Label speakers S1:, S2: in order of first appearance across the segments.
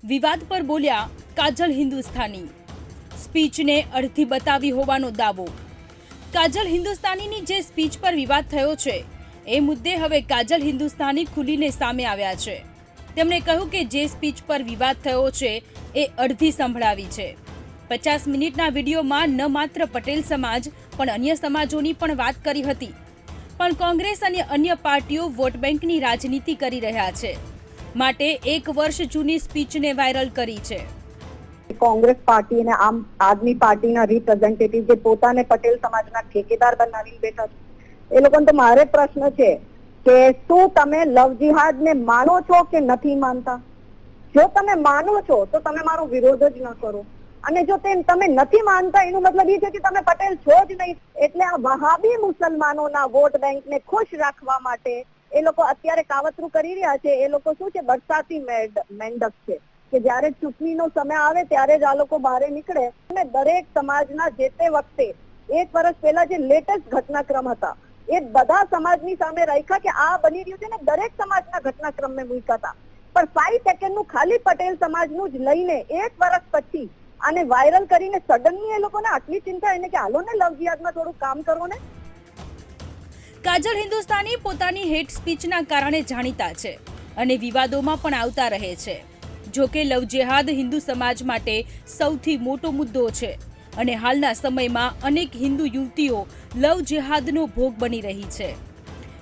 S1: વિવાદ પર બોલ્યા કાજલ હિન્દુસ્તાની, સ્પીચને અડધી બતાવી હોવાનો દાવો। કાજલ હિન્દુસ્તાનીની જે સ્પીચ પર વિવાદ થયો છે એ મુદ્દે હવે કાજલ હિન્દુસ્તાની ખુલીને સામે આવ્યા છે। તેમણે કહ્યું કે જે સ્પીચ પર વિવાદ થયો છે એ અડધી સંભળાવી છે। 50 મિનિટના વિડીયોમાં ન માત્ર પટેલ સમાજ પણ અન્ય સમાજોની પણ વાત કરી હતી, પણ કોંગ્રેસ અને અન્ય પાર્ટીઓ વોટ બેંકની રાજનીતિ કરી રહ્યા છે, માટે 1 વર્ષ જૂની સ્પીચને વાયરલ કરી છે।
S2: કોંગ્રેસ પાર્ટી અને આમ આદમી પાર્ટીના રિપ્રેઝેન્ટેટિવ જે પોતાને પટેલ સમાજના ઠેકેદાર બનાવીને બેઠા છે, એ લોકોને તો મારે પ્રશ્ન છે કે શું તમે લવ જિહાદને માનો છો કે નથી માનતા? જો તમે માનો છો તો તમે મારો વિરોધ જ ન કરો, અને જો તમે નથી માનતા એનો મતલબ એ છે કે તમે પટેલ છો જ નહીં। એટલે આ વહાબી મુસલમાનોના વોટ બેંકને ખુશ રાખવા માટે એ લોકો અત્યારે કાવતરું કરી રહ્યા છે। એ લોકો શું છે, બરસાતી મેંડક છે કે જ્યારે ચૂંટણીનો સમય આવે ત્યારે જ આ લોકો બહાર નીકળે અને દરેક સમાજના જે તે વખતે 1 વર્ષ પહેલા જે લેટેસ્ટ ઘટનાક્રમ હતા એ બધા સમાજની સામે રાખ્યા કે આ બની રહ્યું છે ને દરેક સમાજના ઘટનાક્રમને મૂક્યા હતા, પણ 5 સેકન્ડનું ખાલી પટેલ સમાજનું જ લઈને 1 વર્ષ પછી આને વાયરલ કરીને સડનલી એ લોકોને આટલી ચિંતા એને કે હાલો ને લવ જિહાદમાં થોડું કામ કરો ને।
S1: કાજલ હિન્દુસ્તાની પોતાની હેટ સ્પીચના કારણે જાણીતા છે અને વિવાદોમાં પણ આવતા રહે છે। જો કે લવ જેહાદ હિન્દુ સમાજ માટે સૌથી મોટો મુદ્દો છે અને હાલના સમયમાં અનેક હિન્દુ યુવતીઓ લવ જેહાદનો ભોગ બની રહી છે।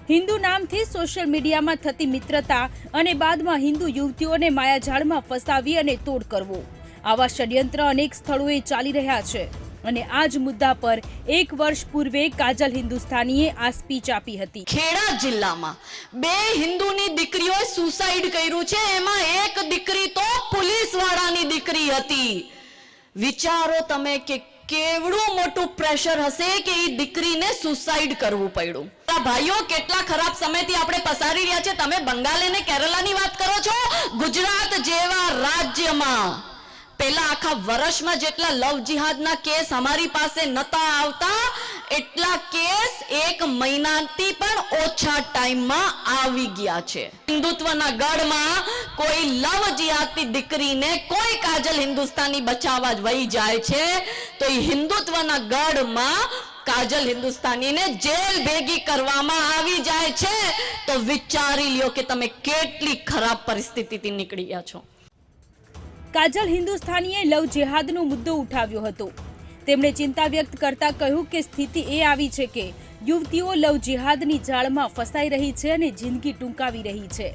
S1: હિન્દુ નામથી સોશિયલ મીડિયામાં થતી મિત્રતા અને બાદમાં હિન્દુ યુવતીઓને માયાજાળમાં ફસાવી અને તોડ કરવો, આવા ષડયંત્ર અનેક સ્થળોએ ચાલી રહ્યા છે અને આ જ મુદ્દા પર 1 વર્ષ પૂર્વે કાજલ હિન્દુસ્તાનીએ આ સ્પીચ આપી હતી।
S3: ખેડા જિલ્લામાં 2 હિન્દુની દીકરીઓએ સુસાઇડ કર્યું છે, એમાં એક દીકરી તો પોલીસવાળાની દીકરી હતી। વિચારો તમે કે કેવડું મોટું પ્રેશર હશે કે એ દીકરીને સુસાઇડ કરવું પડ્યું। ભાઈઓ, કેટલા ખરાબ સમયથી આપણે પસારી રહ્યા છે। તમે બંગાળ અને કેરલાની વાત કરો છો, ગુજરાત જેવા રાજ્યમાં પહેલા આખા વર્ષમાં જેટલા લવ જિહાદના કેસ અમારી પાસે નતા આવતા એટલા કેસ 1 મહિનાથી પણ ઓછા ટાઈમમાં આવી ગયા છે। હિન્દુત્વના ગઢમાં કોઈ લવ જિહાદની દીકરીને કોઈ કાજલ હિન્દુસ્તાની બચાવવા જ વહી જાય છે તો એ હિન્દુત્વના ગઢમાં કાજલ હિન્દુસ્તાનીને જેલ ભેગી કરવામાં આવી જાય છે તો વિચારી લ્યો કે તમે કેટલી ખરાબ પરિસ્થિતિથી નીકળી ગયા છો।
S1: કાજલ હિન્દુસ્તાનીએ લવ જેહાદનો મુદ્દો ઉઠાવ્યો હતો। તેમણે ચિંતા વ્યક્ત કરતા કહ્યું કે સ્થિતિ એ આવી છે કે યુવતીઓ લવ જેહાદની જાળમાં ફસાઈ રહી છે અને જિંદગી ટૂંકાવી રહી છે।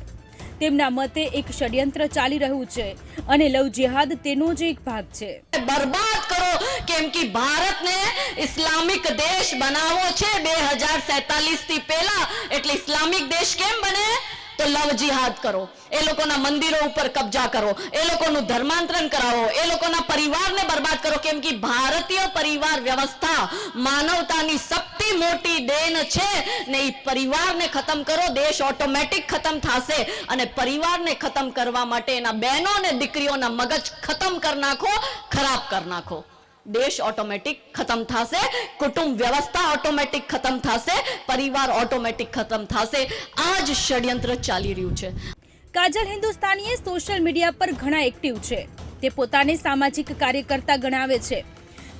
S1: તેમના મતે એક ષડયંત્ર ચાલી રહ્યું છે અને લવ જેહાદ તેનો જ એક ભાગ છે।
S3: બરબાદ કરો, કેમ કે ભારતને ઇસ્લામિક દેશ બનાવવો છે 2047 થી પહેલા। એટલે ઇસ્લામિક દેશ કેમ બને? તો લવ જિહાદ કરો, એ લોકોના મંદિરો ઉપર કબજા કરો, એ લોકોનું ધર્માંતરણ કરાવો, એ લોકોના પરિવારને બરબાદ કરો, કેમ કે ભારતીય પરિવાર વ્યવસ્થા માનવતાની સૌથી મોટી દેન છે ને એ પરિવારને ખતમ કરો, દેશ ઓટોમેટિક ખતમ થશે। અને પરિવારને ખતમ કરવા માટે એના બહેનો અને દીકરીઓના મગજ ખતમ કરી નાખો, ખરાબ કરી નાખો, દેશ ઓટોમેટિક ખતમ થશે, કુટુંબ વ્યવસ્થા ઓટોમેટિક ખતમ થશે, પરિવાર ઓટોમેટિક ખતમ થશે। આ જ ષડયંત્ર ચાલી રહ્યું છે।
S1: કાજલ હિન્દુસ્તાનીએ સોશિયલ મીડિયા પર ઘણા એક્ટિવ છે। તે પોતાને સામાજિક કાર્યકર્તા ગણાવે છે।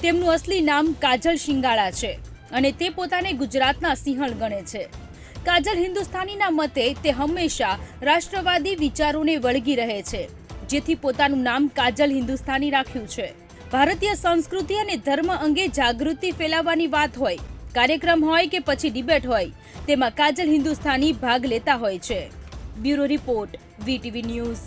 S1: તેમનું અસલી નામ કાજલ શિંગાળા છે અને તે પોતાને ગુજરાતના સિંહણ ગણે છે। કાજલ હિન્દુસ્તાનીના મતે તે હંમેશા રાષ્ટ્રવાદી વિચારોને વળગી રહે છે, જેથી પોતાનું નામ કાજલ હિન્દુસ્તાની રાખ્યું છે। ભારતીય સંસ્કૃતિ અને ધર્મ અંગે જાગૃતિ ફેલાવવાની વાત હોય, કાર્યક્રમ હોય કે પછી ડિબેટ હોય, તેમાં કાજલ હિન્દુસ્તાની ભાગ લેતા હોય છે। Bureau report, VTV news.